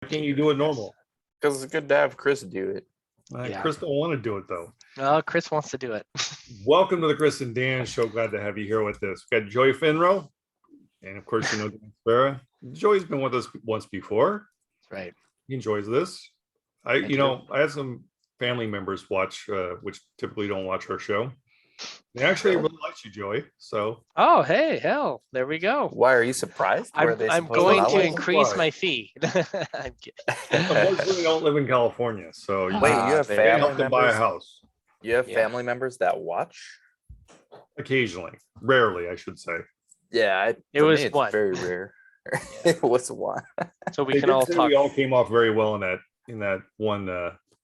can't you do it normal? Because it's good to have Chris do it. Yeah. Chris don't want to do it though. Oh, Chris wants to do it. Welcome to the Chris and Dan Show. Glad to have you here with us. We've got Joey Finro, and of course you know Dan Spera. Joey's been with us once before. Right. He enjoys this. I had some family members watch, which typically don't watch our show. They actually really like you, Joey. So. Oh, hey, hell, there we go. Why are you surprised? I'm going to increase my fee. I'm kidding. Unfortunately, we don't live in California, so wait, you have family help to buy a house. You have family members that watch? Occasionally, rarely, I should say. Yeah, it was it's one. very rare. It was one. So we can all talk. We all came off very well in that one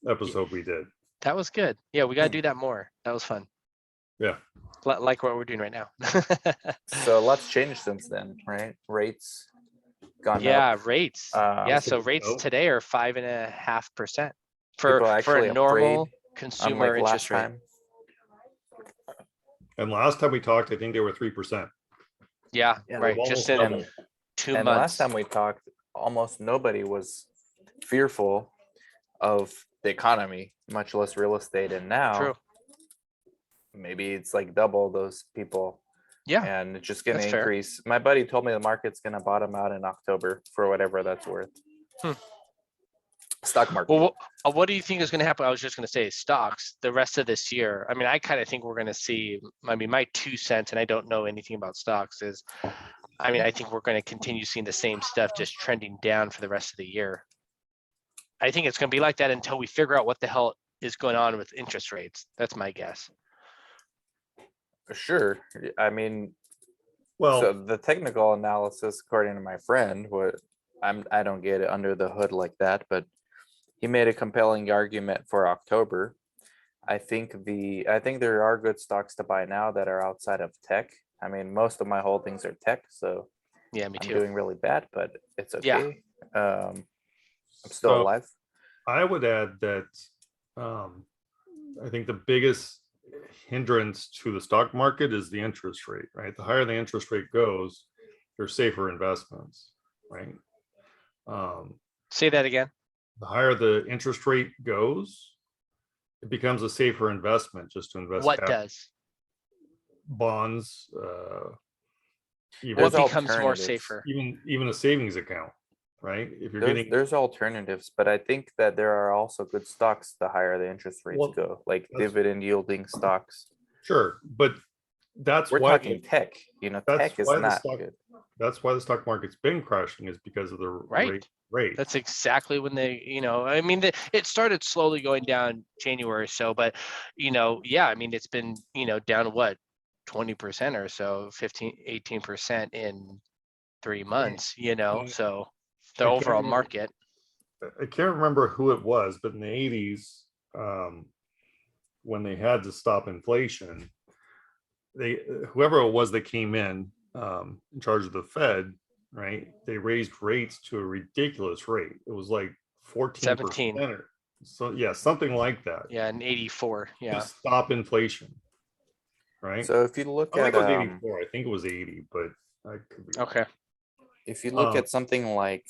episode we did. That was good. Yeah, we got to do that more. That was fun. Yeah. Like what we're doing right now. So a lot's changed since then, right? Rates gone up. Yeah, rates. So rates today are 5.5% for a normal consumer interest rate. And last time we talked, I think they were 3%. Yeah, right. Just in 2 months. Last time we talked, almost nobody was fearful of the economy, much less real estate. And now, maybe it's like double those people. Yeah, and it's just going to increase. My buddy told me the market's going to bottom out in October for whatever that's worth. Stock market. Well, what do you think is going to happen? I was just going to say stocks the rest of this year. I mean, I kind of think we're going to see, my 2 cents, and I don't know anything about stocks, is, I think we're going to continue seeing the same stuff just trending down for the rest of the year. I think it's going to be like that until we figure out what the hell is going on with interest rates. That's my guess. Sure. Well, so the technical analysis, according to my friend, I don't get it under the hood like that, but he made a compelling argument for October. I think there are good stocks to buy now that are outside of tech. Most of my holdings are tech, so yeah, me too. I'm doing really bad, but it's okay. Yeah. I'm still alive. I would add that I think the biggest hindrance to the stock market is the interest rate, right? The higher the interest rate goes, they're safer investments, right? Say that again. The higher the interest rate goes, it becomes a safer investment just to invest. What does? Bonds. What becomes more safer? Even a savings account, right? If you're there's alternatives, but I think that there are also good stocks the higher the interest rates go, like dividend yielding stocks. Sure, but we're talking tech. Tech is not good. That's why the stock market's been crashing, is because of the rate. That's exactly when it started slowly going down January or so, but it's been down what 20% or so, 18% in 3 months, so the overall market. I can't remember who it was, but in the 80s, when they had to stop inflation, whoever it was that came in charge of the Fed, right? They raised rates to a ridiculous rate. It was like 14%. 17. So yeah, something like that. Yeah, in 84. Yeah. To stop inflation. Right. So if you look at it was 84, I think it was 80, but I could be okay. If you look at something like,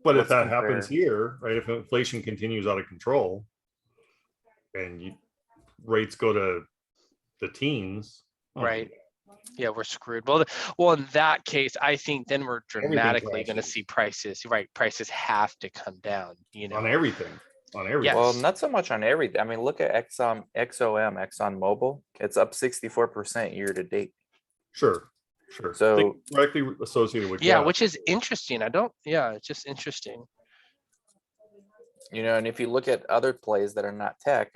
but if that happens here, right? If inflation continues out of control and rates go to the teens, right? Yeah, we're screwed. Well, in that case, I think then we're dramatically going to see prices. Right, prices have to come down. On everything. Yes. Well, not so much on everything. Look at ExxonMobil. It's up 64% year to date. Sure. So directly associated with which is interesting. It's just interesting. And if you look at other plays that are not tech,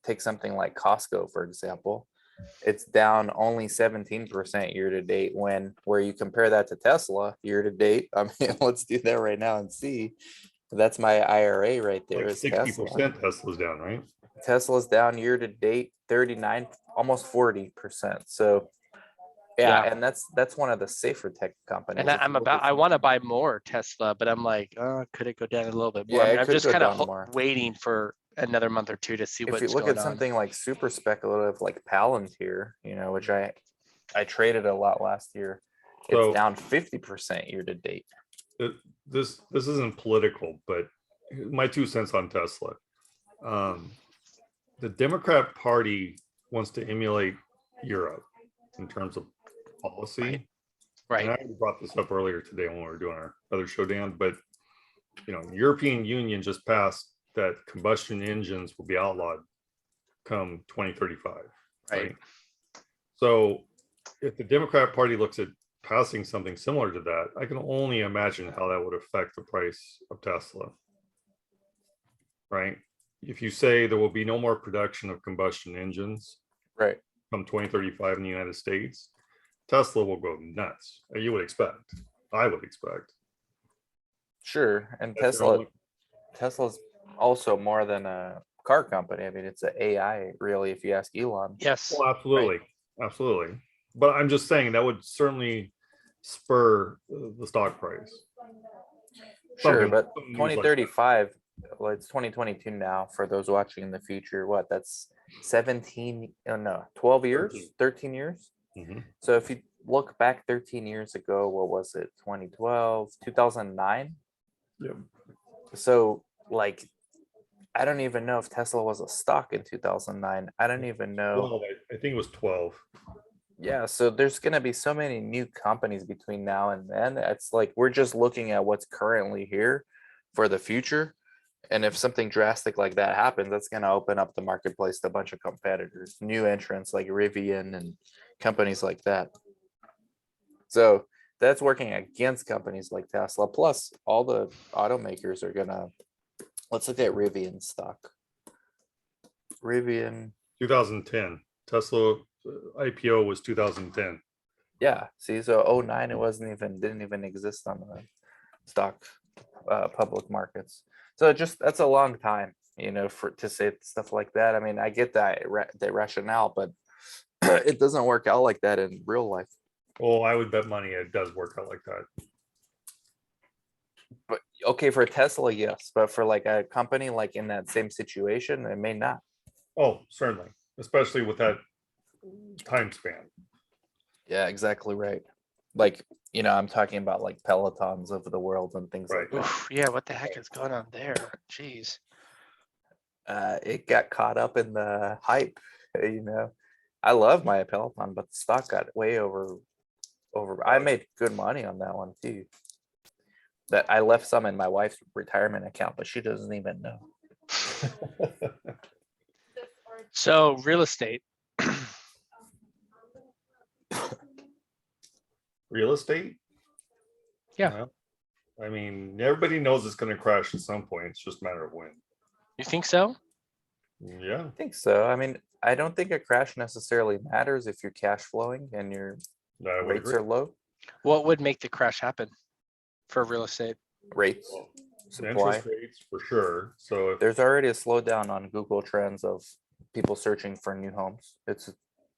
take something like Costco, for example. It's down only 17% year to date. Where you compare that to Tesla year to date, let's do that right now and see. That's my IRA right there. Like 60% Tesla's down, right? Tesla's down year to date 39, almost 40%. So and that's one of the safer tech companies. And I want to buy more Tesla, but I'm like, could it go down a little bit more? I'm just kind of waiting for another month or two to see what's going on. If you look at something like super speculative, like Palantir, which I traded a lot last year, it's down 50% year to date. this isn't political, but my 2 cents on Tesla. The Democrat Party wants to emulate Europe in terms of policy. And I Right. brought this up earlier today when we were doing our other show, Dan, but the European Union just passed that combustion engines will be outlawed come 2035. Right. So if the Democrat Party looks at passing something similar to that, I can only imagine how that would affect the price of Tesla. Right? If you say there will be no more production of combustion engines Right. come 2035 in the United States, Tesla will go nuts. You would expect. I would expect. Sure. And That's their only- Tesla's also more than a car company. I mean, it's an AI, really, if you ask Elon. Yes. Well, absolutely, absolutely. But I'm just saying that would certainly spur the stock price. Sure, Something- but something news like that. 2035, well, it's 2022 now for those watching in the future. What, that's 17, oh no, 12 years, 13 years? Mhm. So if you look back 13 years ago, what was it, 2012, 2009? Yep. So like, I don't even know if Tesla was a stock in 2009. I don't even know. Well, I think it was 12. Yeah, so there's going to be so many new companies between now and then. It's like we're just looking at what's currently here for the future. And if something drastic like that happens, that's going to open up the marketplace to a bunch of competitors, new entrants like Rivian and companies like that. So that's working against companies like Tesla. Plus, all the automakers are going to, let's look at Rivian stock. Rivian. 2010. Tesla IPO was 2010. Yeah, see, so 09, it didn't even exist on the stock public markets. So that's a long time, to say stuff like that. I mean, I get that rationale, but it doesn't work out like that in real life. Well, I would bet money it does work out like that. But okay, for Tesla, yes, but for like a company like in that same situation, it may not. Oh, certainly, especially with that time span. Yeah, exactly right. Like, I'm talking about like Pelotons of the world and things like Right. that. Oof, yeah, what the heck is going on there? Jeez. It got caught up in the hype, I love my Peloton, but the stock got way over. I made good money on that one too. That I left some in my wife's retirement account, but she doesn't even know. So real estate. Real estate? Yeah. Well, I mean, everybody knows it's going to crash at some point. It's just a matter of when. You think so? Yeah. I think so. I mean, I don't think a crash necessarily matters if you're cash flowing and your I would rates agree. are low. What would make the crash happen for real estate? Rates, Well, the supply. interest rates for sure. So if There's already a slowdown on Google Trends of people searching for new homes. It's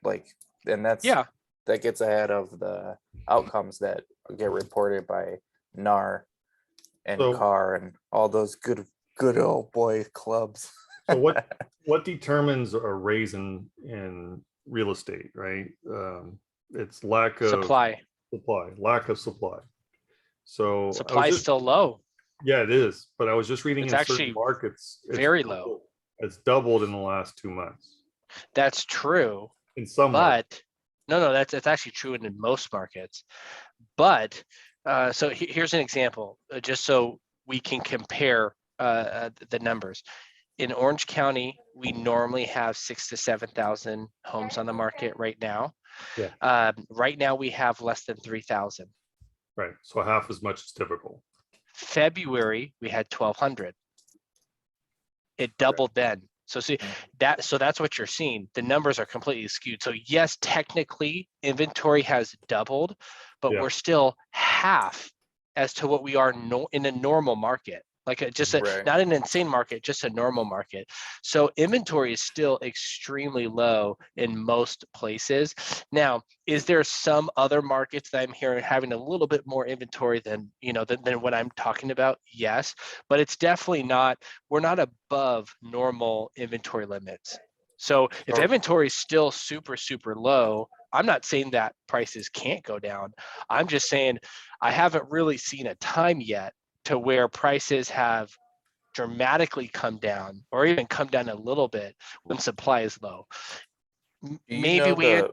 like, and Yeah. that gets ahead of the outcomes that get reported by NAR and So- CAR and all those good old boy clubs. so what determines a Raisin in real estate, right? It's lack of Supply. lack of supply. So I was Supply is just- still low. yeah, it is. But I was just reading It's in actually certain markets, very low. It's doubled in the last 2 months. That's true. In some markets. But no, that's actually true in most markets. But so here's an example, just so we can compare the numbers. In Orange County, we normally have 6,000 to 7,000 homes on the market right now. Yeah. Right now, we have less than 3,000. Right. So half as much as typical. February, we had 1,200. It doubled then. So see that's what you're seeing. The numbers are completely skewed. So yes, technically inventory has doubled, but Yeah. we're still half as to what we are in a normal market. Like Right. not an insane market, just a normal market. So inventory is still extremely low in most places. Now, is there some other markets that I'm hearing having a little bit more inventory than what I'm talking about? Yes, but it's definitely not. We're not above normal inventory limits. So if Sure. inventory is still super, super low, I'm not saying that prices can't go down. I'm just saying I haven't really seen a time yet to where prices have dramatically come down or even come down a little bit when supply is low. Do you Maybe know we had,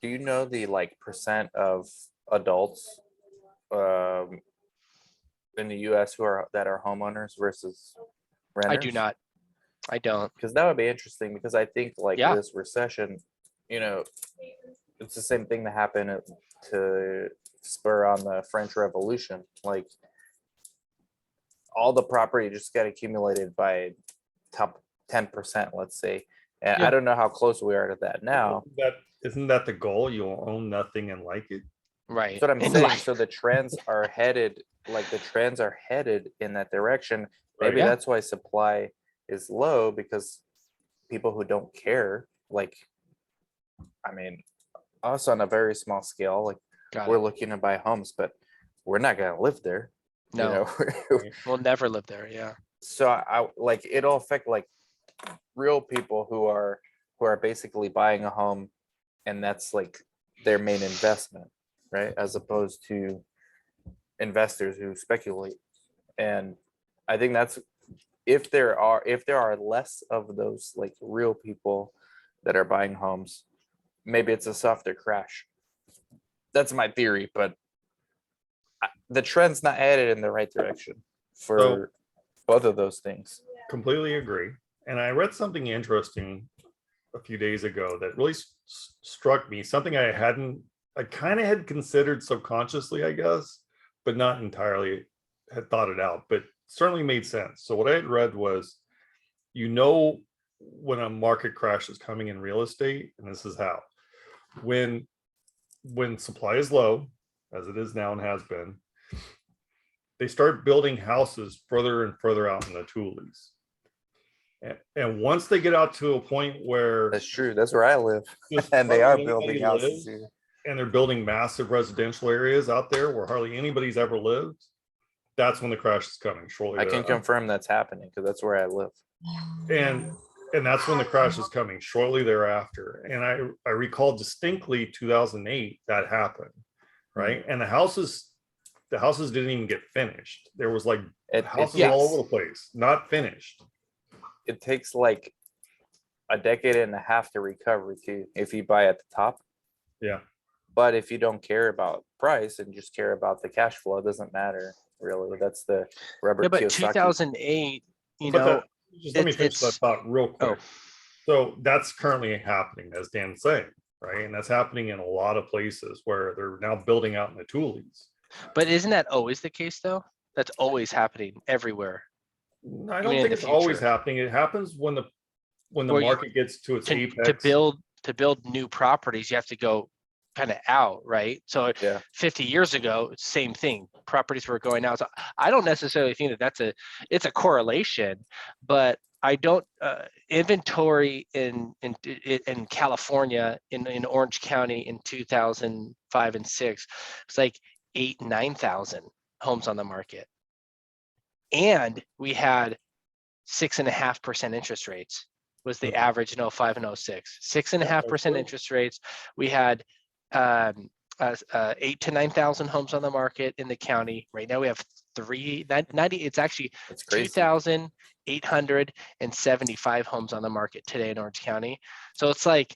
do you know the like percent of adults um, in the US who are that are homeowners versus renters? I do not. I don't. Because that would be interesting, because I think like Yeah. this recession, you know, it's the same thing that happened to spur on the French Revolution. Like all the property just got accumulated by top 10%, let's say. And Yeah. I don't know how close we are to that now. Isn't that the goal? You'll own nothing and like it. Right. That's what I'm And saying. like, So the trends are headed, like the trends are headed in that direction. Right. Maybe Yeah. that's why supply is low, because people who don't care, like, I mean, us on a very small scale, like got we're it. looking to buy homes, but we're not gonna live there. You No, know, we'll never live there. Yeah. so I like it'll affect like real people who are basically buying a home, and that's like their main investment, right? As opposed to investors who speculate. And I think that's if there are less of those like real people that are buying homes, maybe it's a softer crash. That's my theory, but the trend's not headed in the right direction for So- both of those things. Completely agree. And I read something interesting a few days ago that really struck me, something I kind of had considered subconsciously, I guess, but not entirely had thought it out, but certainly made sense. So what I had read was, when a market crash is coming in real estate, and this is how, when supply is low, as it is now and has been, they start building houses further and further out in the Tules. And once they get out to a point where That's true. That's where I live. just And they are hardly building anybody houses lives, here. and they're building massive residential areas out there where hardly anybody's ever lived, that's when the crash is coming shortly I can thereafter. confirm that's happening because that's where I live. And that's when the crash is coming shortly thereafter. And I recall distinctly 2008 that happened, right? And the houses didn't even get finished. There was like houses all over the place, not finished. It takes like a decade and a half to recover too, if you buy at the top. Yeah. But if you don't care about price and just care about the cash flow, it doesn't matter really. That's the Robert Yeah, but Kiyosaki. 2008, Just let me finish that thought real quick. So that's currently happening, as Dan's saying, right? And that's happening in a lot of places where they're now building out in the Tules. but isn't that always the case though? That's always happening everywhere. I don't think it's always happening. It happens when the market gets to its apex. To build new properties, you have to go kind of out, right? So 50 years ago, same thing. Properties were going out. So I don't necessarily think it's a correlation, but I don't inventory in California in Orange County in 2005 and 6. It's like 8,000-9,000 homes on the market. And we had 6.5% interest rates was the average in 05 and 06. 6.5% interest rates. We had 8,000 to 9,000 homes on the market in the county. Right now we have 390. It's actually 2,875 homes on the market today in Orange County. So it's like,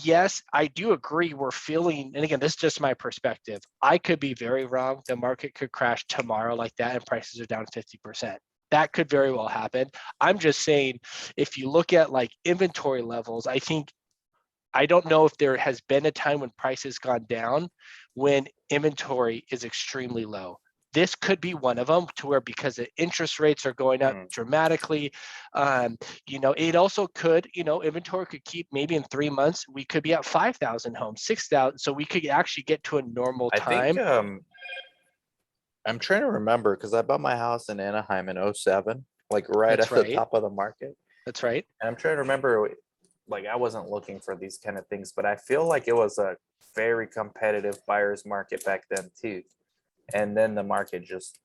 yes, I do agree. We're feeling, and again, this is just my perspective. I could be very wrong. The market could crash tomorrow like that and prices are down 50%. That could very well happen. I'm just saying, if you look at like inventory levels, I don't know if there has been a time when prices gone down when inventory is extremely low. This could be one of them, to where because the interest rates are going up dramatically, it also could, inventory could keep maybe in 3 months, we could be at 5,000 homes, 6,000. So we could actually get to a normal time. I think, I'm trying to remember because I bought my house in Anaheim in 07, like right at the top of the market. That's right. And I'm trying to remember, like I wasn't looking for these kind of things, but I feel like it was a very competitive buyer's market back then too. And then the market just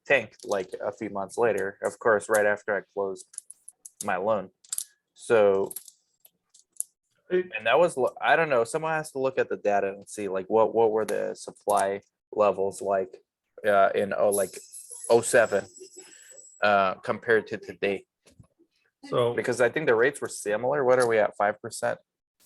tanked like a few months later, of course, right after I closed my loan. So And that was, I don't know, someone has to look at the data and see like what were the supply levels like in like '07 compared to today. So Because I think the rates were similar. What are we at, 5%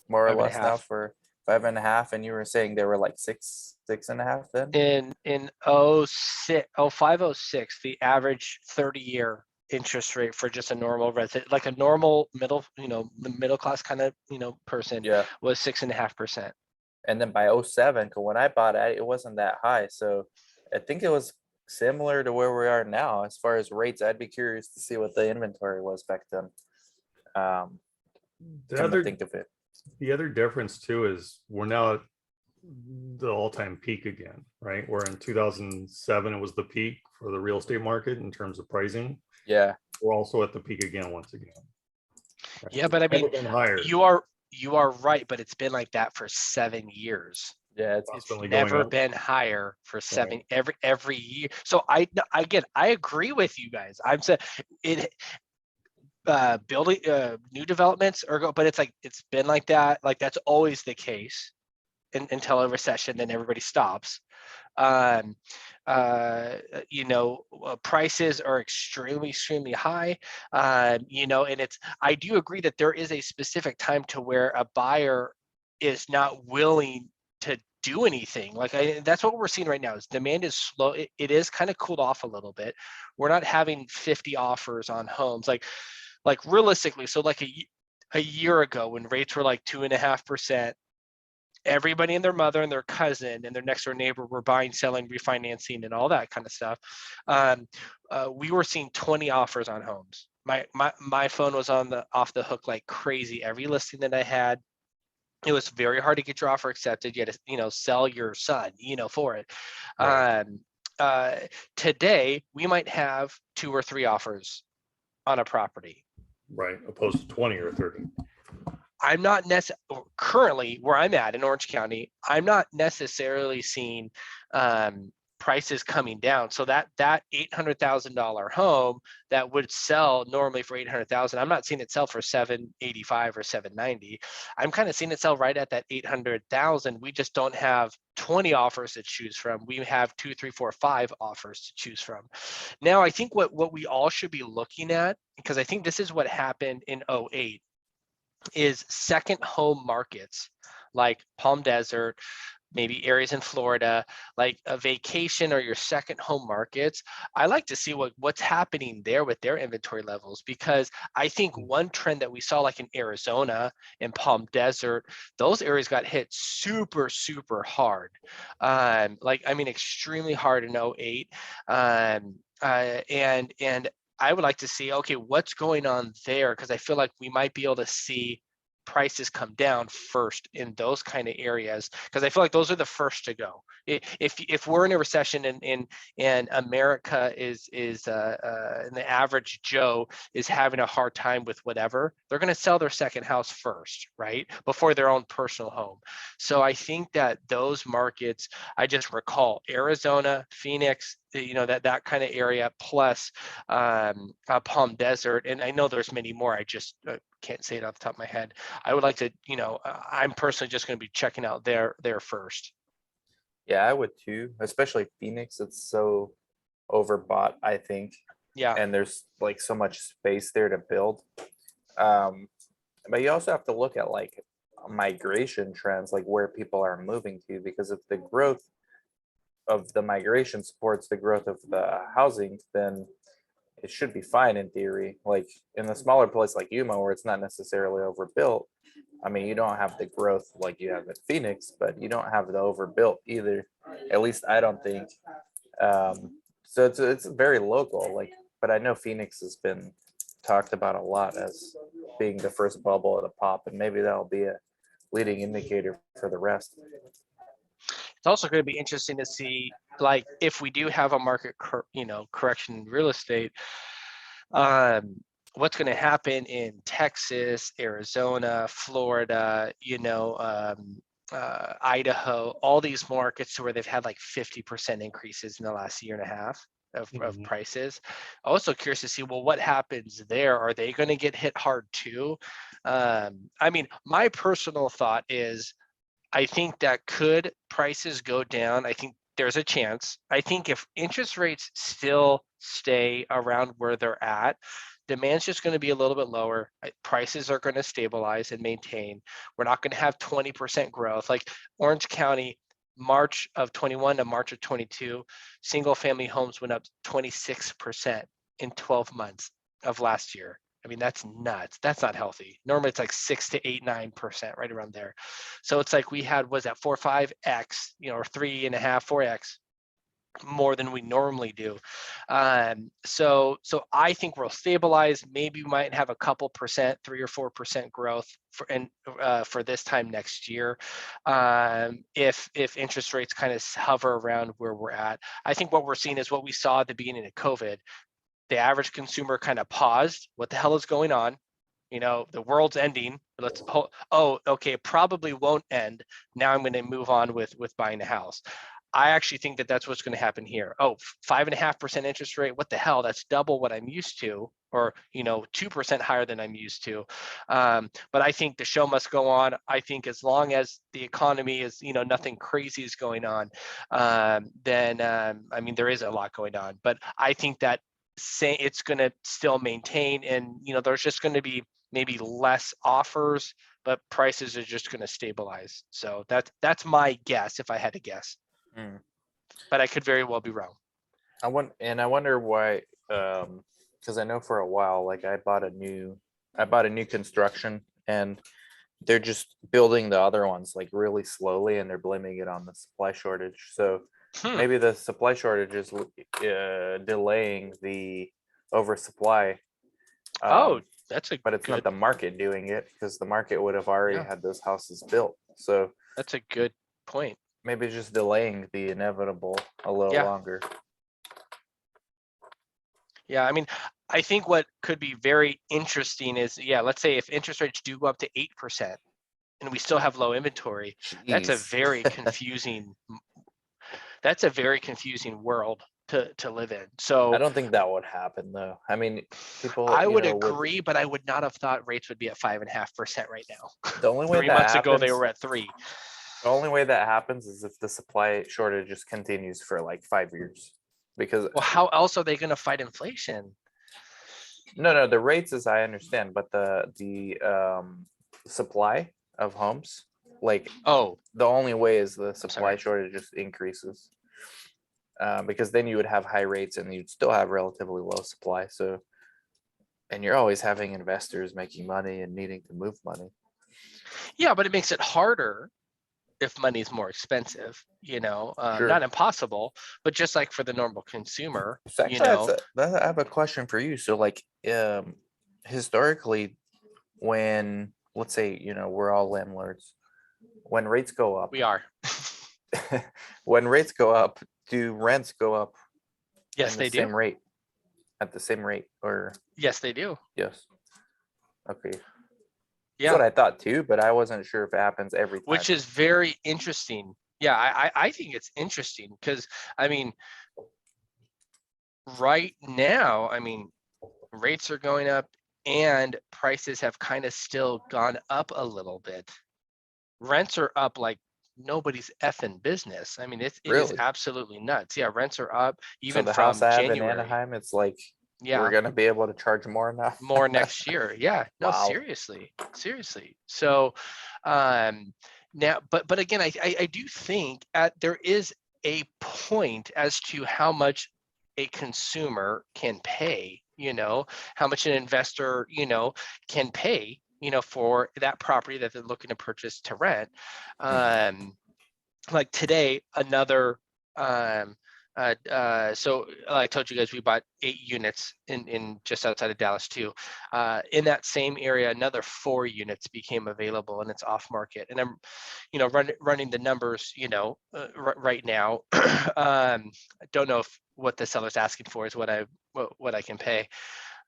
more or 5.5. less now for 5.5? And you were saying they were like 6.5 then? In 06, 0506, the average 30-year interest rate for just a normal resident, like a normal middle, the middle class kind of, person Yeah. was 6.5%. And then by '07, because when I bought it, it wasn't that high. So I think it was similar to where we are now as far as rates. I'd be curious to see what the inventory was back then. the Come to other think of it. the other difference too is we're now at the all-time peak again, right? Where in 2007 it was the peak for the real estate market in terms of pricing. Yeah. We're also at the peak again once again. Right? Yeah, but I Never mean, been higher. you are right, but it's been like that for 7 years. Yeah. It's Constantly It's going never up. been higher for seven every year. So I agree with you guys. I'm saying it building new developments but it's like it's been like that. Like that's always the case until a recession, then everybody stops. Um, prices are extremely high. And I do agree that there is a specific time to where a buyer is not willing to do anything. That's what we're seeing right now is demand is slow. It is kind of cooled off a little bit. We're not having 50 offers on homes like realistically. So like a year ago when rates were like 2.5%, everybody and their mother and their cousin and their next door neighbor were buying, selling, refinancing, and all that kind of stuff. We were seeing 20 offers on homes. My phone was off the hook like crazy. Every listing that I had, it was very hard to get your offer accepted. You had to, sell your son, for it. Right. Today, we might have 2 or 3 offers on a property. Right. Opposed to 20 or 30. I'm not currently where I'm at in Orange County. I'm not necessarily seeing prices coming down. So that $800,000 home that would sell normally for $800,000, I'm not seeing it sell for $785 or $790. I'm kind of seeing it sell right at that $800,000. We just don't have 20 offers to choose from. We have 2, 3, 4, 5 offers to choose from. Now, I think what we all should be looking at, because I think this is what happened in 08. Is second home markets like Palm Desert, maybe areas in Florida, like a vacation or your second home markets. I like to see what's happening there with their inventory levels, because I think one trend that we saw like in Arizona and Palm Desert, those areas got hit super hard. Extremely hard in 08. And I would like to see, okay, what's going on there? Because I feel like we might be able to see prices come down first in those kind of areas, because I feel like those are the first to go. If we're in a recession and America is and the average Joe is having a hard time with whatever, they're going to sell their second house first, right, before their own personal home. So I think that those markets, I just recall Arizona, Phoenix, that kind of area, plus Palm Desert, and I know there's many more. I just can't say it off the top of my head. I would like to, I'm personally just going to be checking out there first. Yeah, I would too, especially Phoenix. It's so overbought, I think. Yeah. And there's like so much space there to build. But you also have to look at like migration trends, like where people are moving to, because if the growth of the migration supports the growth of the housing, then it should be fine in theory. Like in a smaller place like Yuma, where it's not necessarily overbuilt, I mean, you don't have the growth like you have at Phoenix, but you don't have the overbuilt either. At least I don't think. So it's very local. Like, but I know Phoenix has been talked about a lot as being the first bubble to pop, and maybe that'll be a leading indicator for the rest. It's also going to be interesting to see, like, if we do have a market, correction in real estate, what's going to happen in Texas, Arizona, Florida, Idaho, all these markets where they've had like 50% increases in the last year and a half. of Mhm. prices. Also curious to see, well, what happens there? Are they going to get hit hard too? I mean, my personal thought is, I think that could prices go down. I think there's a chance. I think if interest rates still stay around where they're at, demand's just going to be a little bit lower. Prices are going to stabilize and maintain. We're not going to have 20% growth. Like Orange County, March of 21 to March of 22, single family homes went up 26% in 12 months of last year. I mean, that's nuts. That's not healthy. Normally it's like 6 to 8, 9%, right around there. So it's like we had, was that 4 or 5x, or 3.5, 4x more than we normally do. So I think we'll stabilize. Maybe we might have a couple percent, 3 or 4% growth for this time next year. If interest rates kind of hover around where we're at. I think what we're seeing is what we saw at the beginning of COVID. The average consumer kind of paused. What the hell is going on? The world's ending. Okay, it probably won't end. Now I'm going to move on with buying a house. I actually think that that's what's going to happen here. 5.5% interest rate. What the hell? That's double what I'm used to, or 2% higher than I'm used to. But I think the show must go on. I think as long as the economy is, nothing crazy is going on, then I mean, there is a lot going on. But I think that it's going to still maintain, and there's just going to be maybe less offers, but prices are just going to stabilize. So that's my guess if I had to guess. Mm. But I could very well be wrong. I wonder why, because I know for a while, like I bought a new construction, and they're just building the other ones like really slowly, and they're blaming it on the supply shortage. So maybe the supply shortage is delaying the oversupply. But it's not the market doing it, because the market would have already had those houses built. So that's a good point. Maybe just delaying the inevitable a little longer. Yeah, I mean, I think what could be very interesting is, let's say if interest rates do go up to 8% and we still have low inventory, that's a very confusing world to live in. So I don't think that would happen though. I mean, people. I would agree, but I would not have thought rates would be at 5.5% right now. The only way 3 months ago they were at 3. The only way that happens is if the supply shortage just continues for like 5 years. Because how else are they going to fight inflation? No, the rates, as I understand, but the supply of homes, like the only way is the supply shortage just increases. Because then you would have high rates and you'd still have relatively low supply. So, and you're always having investors making money and needing to move money. Yeah, but it makes it harder if money is more expensive, Sure. Not impossible, but just like for the normal consumer, I have a question for you. So like, historically, when, let's say, we're all landlords, when rates go up, we are. When rates go up, do rents go up? Yes, they do. At the same rate, or? Yes, they do. Yes. Okay. Yeah. That's what I thought too, but I wasn't sure if it happens every time. Which is very interesting. Yeah, I think it's interesting because, I mean, right now, I mean, rates are going up and prices have kind of still gone up a little bit. Rents are up like nobody's effing business. I mean, it is absolutely nuts. Yeah, rents are up even the from house I have January. in Anaheim, it's like, we're gonna be able to charge more now. More next year. Yeah. No, Wow. seriously. So now, but again, I do think there is a point as to how much a consumer can pay, how much an investor, can pay, for that property that they're looking to purchase to rent. Like today, another so I told you guys, we bought 8 units in just outside of Dallas too. In that same area, another 4 units became available, and it's off market. And I'm, running the numbers, right now. I don't know if what the seller's asking for is what I can pay.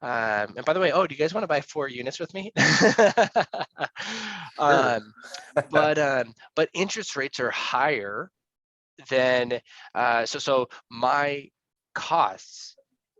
And by the way, do you guys want to buy 4 units with me? But interest rates are higher than so my costs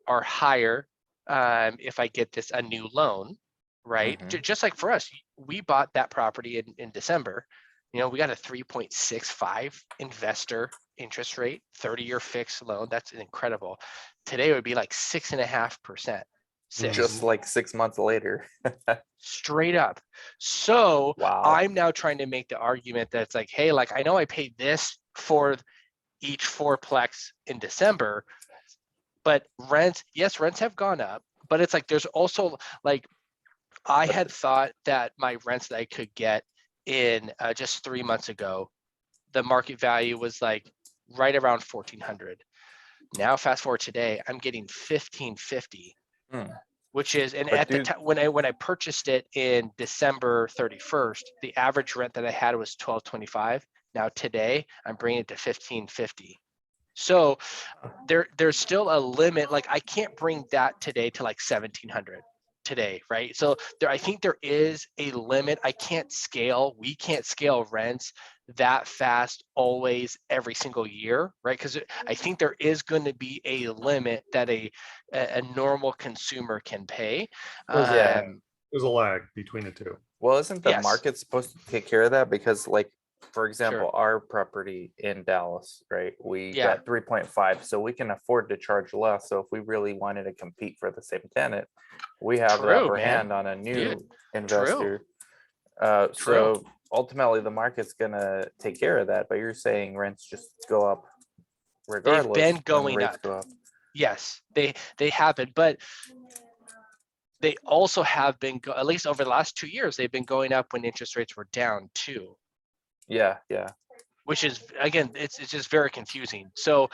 are higher if I get a new loan, right? Just like for us, we bought that property in December. You know, we got a 3.65 investor interest rate, 30-year fixed loan. That's incredible. Today it would be like 6.5%. Just like 6 months later. Straight up. So Wow. I'm now trying to make the argument that it's like, hey, like I know I paid this for each fourplex in December, but rents have gone up, but it's like there's also like I had thought that my rents that I could get in just 3 months ago, the market value was like right around 1,400. Now fast forward today, I'm getting 1,550. Which is, and But at the time when I purchased it in December 31st, the average rent that I had was 1,225. Now today I'm bringing it to 1,550. So there's still a limit. Like I can't bring that today to like 1,700 today, right? So I think there is a limit. We can't scale rents that fast always every single year, right? Because I think there is going to be a limit that a normal consumer can pay. There's a lag between the two. Well, isn't the Yes. market supposed to take care of that? Because like, for example, Sure. our property in Dallas, right? We Yeah. got 3.5, so we can afford to charge less. So if we really wanted to compete for the same tenant, we have the True, upper man. hand on a new Dude, investor. True. So ultimately the market's gonna take care of that, but you're saying rents just go up regardless. They've been when going rates up. go up. Yes, they have been, but they also have been, at least over the last 2 years, they've been going up when interest rates were down too. Yeah. Which is, again, it's just very confusing. So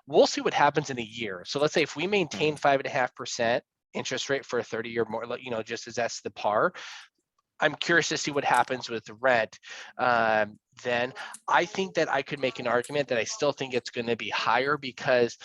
we'll see what happens in a year. So let's say if we maintain 5.5% interest rate for a 30-year more, you know, just as that's the par, I'm curious to see what happens with the rent. Then I think that I could make an argument that I still think it's going to be higher because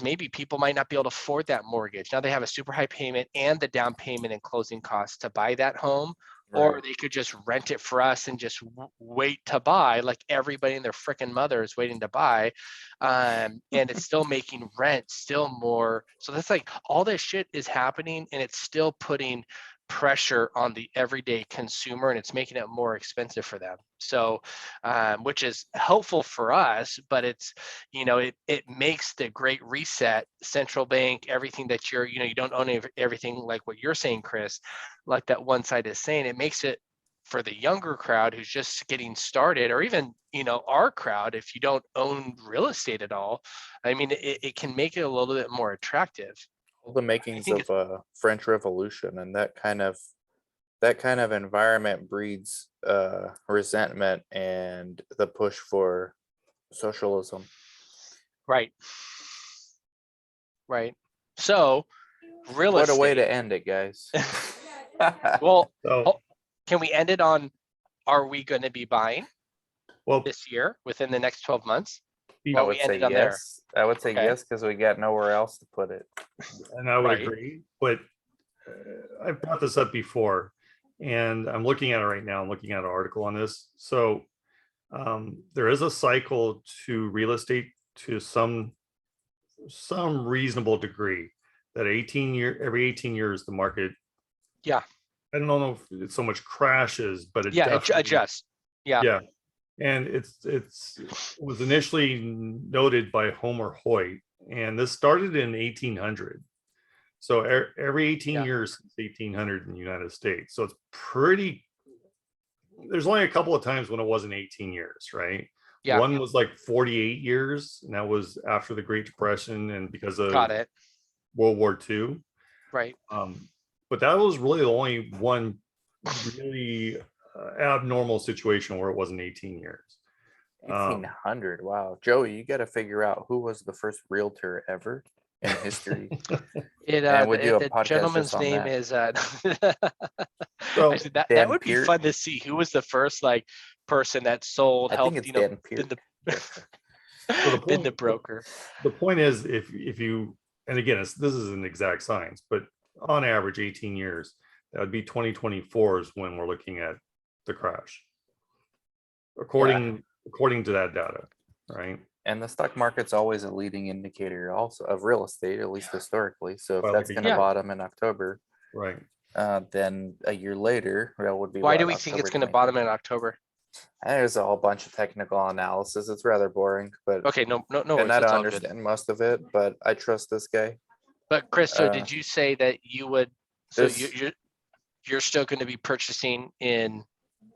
maybe people might not be able to afford that mortgage. Now they have a super high payment and the down payment and closing costs to buy that home. Or Right. they could just rent it for us and just wait to buy, like everybody and their freaking mother is waiting to buy. And it's still making rent still more. So that's like all this shit is happening and it's still putting pressure on the everyday consumer and it's making it more expensive for them. So, which is helpful for us, but it's, you know, it makes the great reset, central bank, everything that you're, you know, you don't own everything like what you're saying, Chris, like that one side is saying, it makes it for the younger crowd who's just getting started, or even, you know, our crowd, if you don't own real estate at all, I mean, it can make it a little bit more attractive. All the makings think of a French Revolution, and that kind of environment breeds resentment and the push for socialism. Right. So real What estate. a way to end it, guys. Well, So, can we end it on, are we going to be buying well, this year within the next 12 months? I Well, would we ended say on there. yes. I would say Okay. yes because we got nowhere else to put it. and I would Right. agree, but I brought this up before, and I'm looking at it right now. I'm looking at an article on this. So there is a cycle to real estate to some reasonable degree. That every 18 years the market. Yeah. I don't know if it's so much crashes, but it Yeah, definitely adjust. Yeah. Yeah, and it was initially noted by Homer Hoyt, and this started in 1800. So every 18 Yeah. years since 1800 in the United States. So it's pretty. There's only a couple of times when it wasn't 18 years, right? Yeah. One was like 48 years, and that was after the Great Depression and because of Got it. World War II. Right. But that was really the only one really abnormal situation where it wasn't 18 years. 1800. Wow. Joey, you got to figure out who was the first realtor ever in history. And we'll do a The podcast gentleman's just on name that. is So, actually, that Dan would be Peart. fun to see. Who was the first like person that sold, I think helped, it's you know, Dan been Peart. been the broker. The point is, if you, and again, this is an exact science, but on average 18 years, that would be 2024 is when we're looking at the crash, according to that data, right? And the stock market's always a leading indicator also of real estate, at least historically. So if Well, that's like a gonna year. bottom in October, Right. then a year later, that would be Why do what, we think it's October gonna bottom 23rd? in October? And there's a whole bunch of technical analysis. It's rather boring, but Okay, no and worries, I it's don't all good. understand most of it, but I trust this guy. But Chris, so Uh, did you say that you would, so this- you're still gonna be purchasing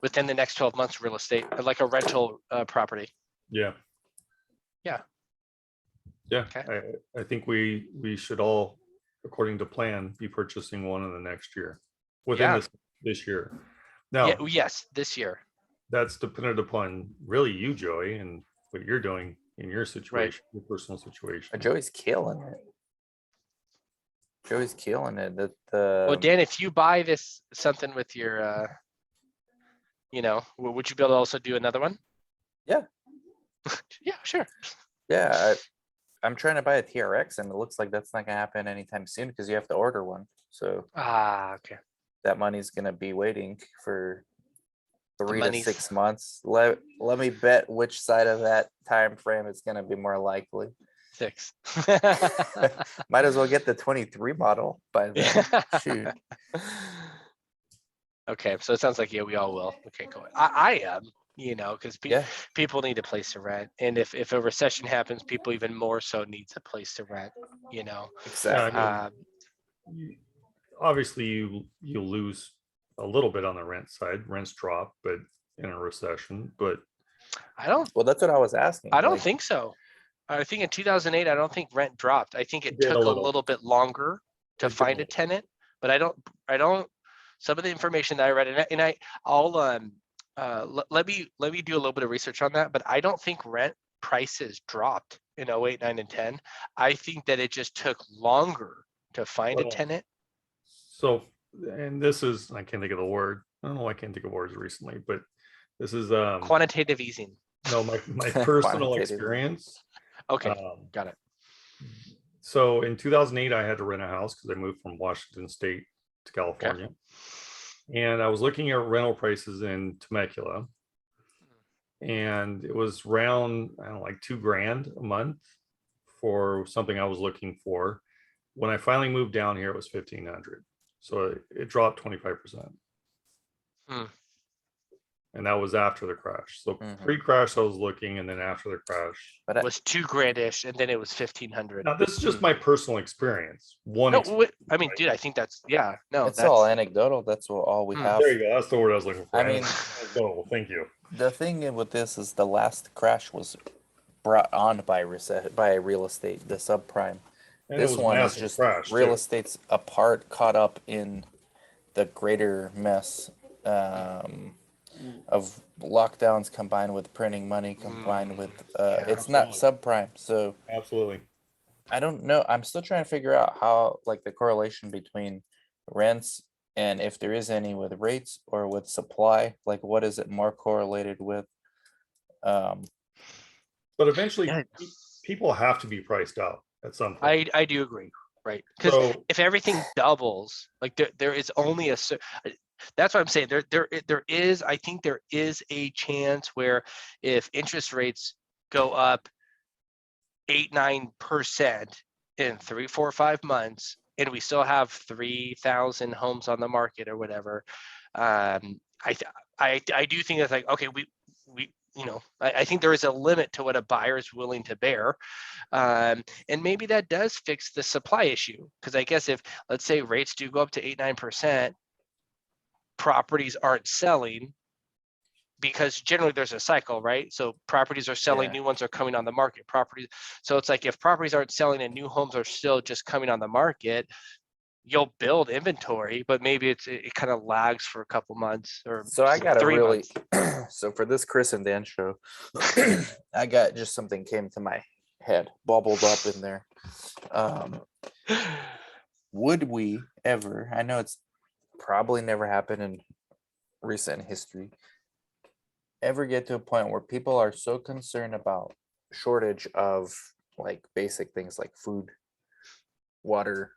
within the next 12 months, real estate, like a rental property? Yeah. Yeah. Yeah, Okay. I think we should all, according to plan, be purchasing one in the next year, within Yeah. this year. Yeah, Now, yes, this year, that's dependent upon really you, Joey, and what you're doing in your situation, your personal situation. Joey's killing it. Joey's killing it. well, Dan, if you buy something with your, would you be able to also do another one? Yeah. Yeah, sure. Yeah, I'm trying to buy a TRX, and it looks like that's not gonna happen anytime soon because you have to order one. So Okay. that money's gonna be waiting for 3 to money's- 6 months. Let me bet which side of that time frame is gonna be more likely. 6. Might as well get the 23 model by then. Shoot. Okay, so it sounds like, yeah, we all will. Okay, cool. I am, because Yeah, people need a place to rent. And if a recession happens, people even more so needs a place to rent, exactly. I mean, obviously you lose a little bit on the rent side. Rents drop, but in a recession, but I don't Well, that's what I was asking. like, think so. I think in 2008, I don't think rent dropped. I think it It did a took a little. little bit longer to It did a find a little. tenant, but I don't, some of the information that I read, I'll, let me do a little bit of research on that, but I don't think rent prices dropped in 08, 9, and 10. I think that it just took longer to find a Well, tenant. So, and this is, I can't think of the word. I don't know why I can't think of words recently, but this is Quantitative easing. no, my personal Quantitative. experience. Okay, Um, got it. So in 2008, I had to rent a house because I moved from Washington State to California. And I was looking at rental prices in Temecula. And it was around, I don't know, like $2,000 a month for something I was looking for. When I finally moved down here, it was 1,500. So it dropped 25%. Hmm. And that was after the crash. So Mhm. pre-crash, I was looking, and then after the crash. But It was $2,000-ish, and then it was 1,500. Now, this is just my personal experience. One No, experience, I mean, right? dude, I think that's, yeah, no, it's all that's, anecdotal. That's all we Hmm. have. There you go. That's the word I was looking for. I mean- Anecdotal. Thank you. The thing with this is the last crash was brought on by real estate, the subprime. And it This was one is massive just crash, real too. estate's apart, caught up in the greater mess of lockdowns combined with printing money, combined with it's not subprime. So Absolutely. I don't know. I'm still trying to figure out how, like, the correlation between rents and if there is any with rates or with supply. Like, what is it more correlated with? But eventually, Yeah. people have to be priced out at some point. I do agree, right? Because So, if everything doubles, like there is only that's what I'm saying. There is, I think there is a chance where if interest rates go up 8, 9% in 3, 4, 5 months, and we still have 3,000 homes on the market or whatever, I do think it's like, okay, we I think there is a limit to what a buyer is willing to bear. And maybe that does fix the supply issue. Because I guess if, let's say, rates do go up to 8, 9%, properties aren't selling because generally there's a cycle, right? So properties are selling, Yeah. new ones are coming on the market. So it's like if properties aren't selling and new homes are still just coming on the market, you'll build inventory, but maybe it kind of lags for a couple months or So I got a 3 really months. so for this Chris and Dan show, I got just something came to my head, bubbled up in there. Would we ever, I know it's probably never happened in recent history, ever get to a point where people are so concerned about shortage of like basic things like food, water,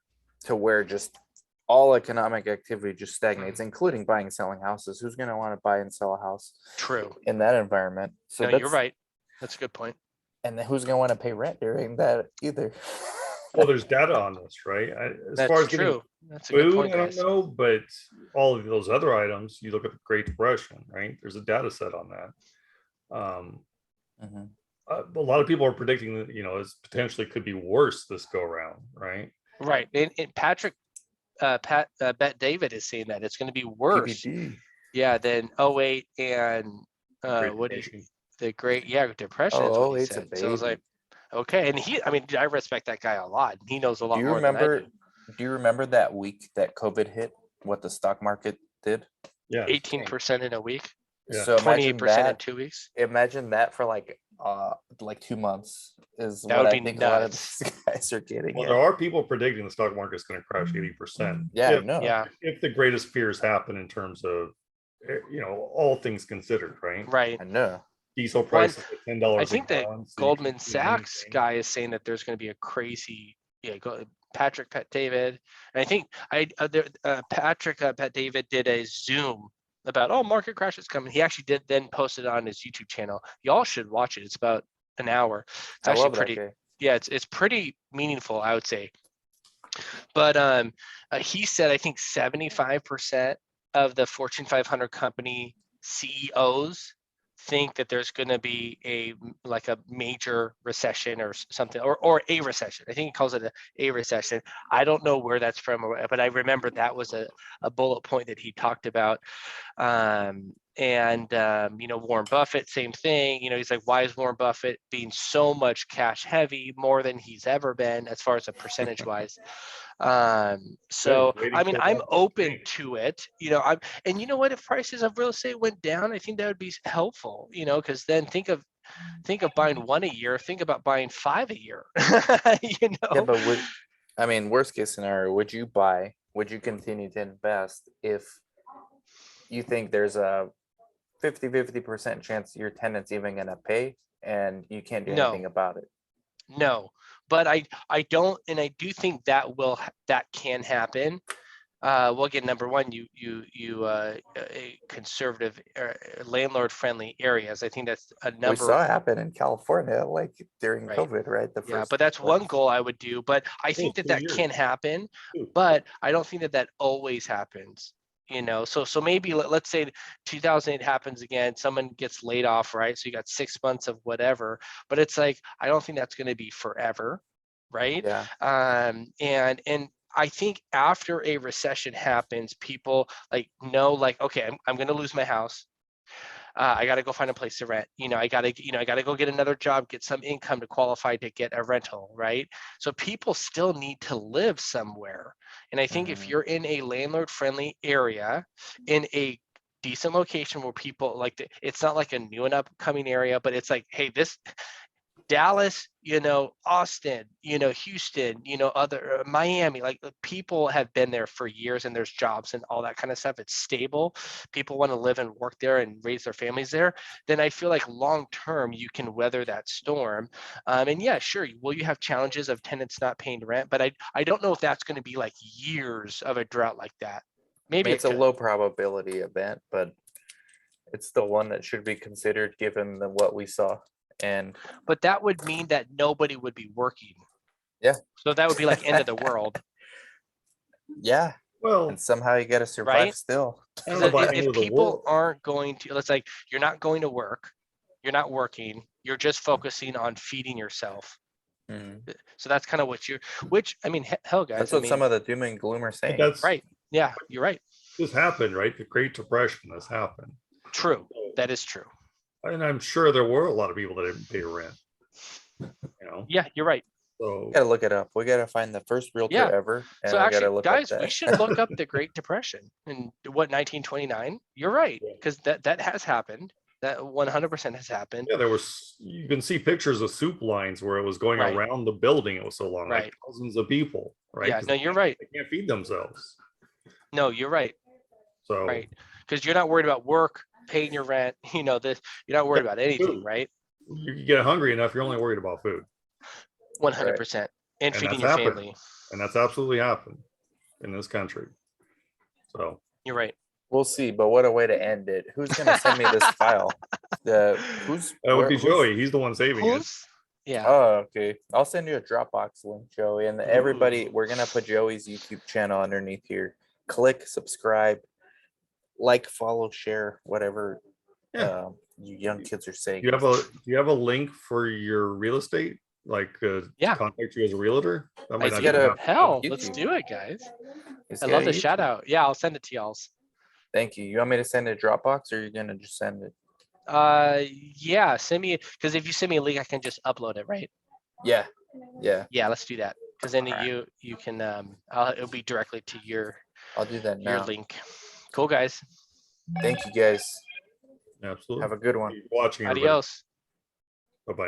to where just all economic activity just stagnates, including buying and selling houses? Who's going to want to buy and sell a house True. in that environment? So No, you're right. That's a good point. And then who's gonna want to pay rent during that either? Well, there's data on this, right? As far That's as getting true. That's a good food, point, I don't guys. know, but all of those other items, you look at the Great Depression, right? There's a data set on that. Mhm. A lot of people are predicting that, it's potentially could be worse this go around, right? Right. And Patrick, Bet David is saying that it's going to be worse. PPD. Yeah, than '08 and Great what he Depression. the Great Depression is what Oh, he it's a said. So I was like, baby. okay. And I mean, I respect that guy a lot. He knows a Do lot you more than I remember? do. Do you remember that week that COVID hit? What the stock market did? Yeah. 18% in a week, Yeah. So imagine 28% in that. 2 weeks. Imagine that for like 2 months is That what would I be think a lot of nuts. these guys are getting. Well, at. there are people predicting the stock market's going to crash 80%. Yeah, I If, know. Yeah, if the greatest fears happen in terms of, all things considered, right? right. I know. Diesel One, prices at $10 I a think the gallon. so you Goldman can't do Sachs anything. guy is saying that there's going to be a crazy, Patrick Pet David. And I think Patrick Pet David did a Zoom about, market crash is coming. He actually did then post it on his YouTube channel. Y'all should watch it. It's about an hour. It's I actually love that pretty, guy. yeah, it's pretty meaningful, I would say. But he said, I think 75% of the Fortune 500 company CEOs think that there's going to be a major recession or something, or a recession. I think he calls it a recession. I don't know where that's from, but I remember that was a bullet point that he talked about. Warren Buffett, same thing. He's like, why is Warren Buffett being so much cash heavy, more than he's ever been as far as a percentage wise? So I mean, I'm open to it. And you know what? If prices of real estate went down, I think that would be helpful. Because then think of buying one a year. Think about buying 5 a year. Yeah, but worst case scenario, would you continue to invest if you think there's a 50% chance your tenant's even gonna pay and you can't do anything about it? No, but I don't, and I do think that can happen. Well, again, number one, a conservative landlord friendly areas. I think that's a number. We saw it happen in California, like during Right. COVID, right? But that's one goal I would do. But I think that can happen. But I don't think that always happens. So maybe let's say 2008 happens again, someone gets laid off, right? So you got 6 months of whatever, but it's like, I don't think that's going to be forever, right? Yeah. And I think after a recession happens, people know, okay, I'm going to lose my house. I got to go find a place to rent. I got to go get another job, get some income to qualify to get a rental, right? So people still need to live somewhere. And I think if you're in a landlord-friendly area, in a decent location where people it's not like a new and upcoming area, but it's like, hey, this Dallas, Austin, Houston, other Miami, people have been there for years and there's jobs and all that kind of stuff. It's stable. People want to live and work there and raise their families there. Then I feel like long term you can weather that storm. And yeah, sure. Will you have challenges of tenants not paying rent? But I don't know if that's going to be like years of a drought like that. Maybe it's a low probability event, but it's the one that should be considered given what we saw. But that would mean that nobody would be working. Yeah. So that would be like end of the world. Yeah. Well, and somehow you got to survive, right? Still. If people aren't going to, it's like, you're not going to work, you're not working, you're just focusing on feeding yourself. So that's kind of which I mean, hell, guys. That's what some of the doom and gloom are saying. That's right. Yeah, you're right. This happened, right? The Great Depression, this happened. True. That is true. And I'm sure there were a lot of people that didn't pay rent. Yeah, you're right. So we gotta look it up. We gotta find the first realtor ever. And so actually, guys, we should look up the Great Depression in 1929. You're right, because that has happened. That 100% has happened. Yeah, you can see pictures of soup lines where it was going around the building. It was so long, like thousands of people, right? Yeah, no, you're right. They can't feed themselves. No, you're right. So right, because you're not worried about work, paying your rent, you're not worried about anything, food. Right? You get hungry enough, you're only worried about food. 100%. And feeding your family. And that's absolutely happened in this country. So you're right. We'll see, but what a way to end it. Who's gonna send me this file? That would be Joey. He's the one saving it. Yeah, Oh, okay. I'll send you a Dropbox link, Joey, and everybody. Ooh. We're gonna put Joey's YouTube channel underneath here. Click subscribe, like, follow, share, whatever Yeah. you young kids are saying. Do you have a link for your real estate? Like to Yeah. contact you as a realtor? That might He's not got even a- happen. hell, YouTube. let's do it, guys. He's I got love a the shout YouTube. out. Yeah, I'll send it to y'all. Thank you. You want me to send it Dropbox, or you're gonna just send it? Yeah, send me, because if you send me a link, I can just upload it, right? Yeah. Yeah. Yeah, let's do that. Because then Alright. you can it'll be directly to your I'll do that now. link. Cool, guys. Thank you guys. Absolutely. Have a good one. Keep watching everybody. Adios.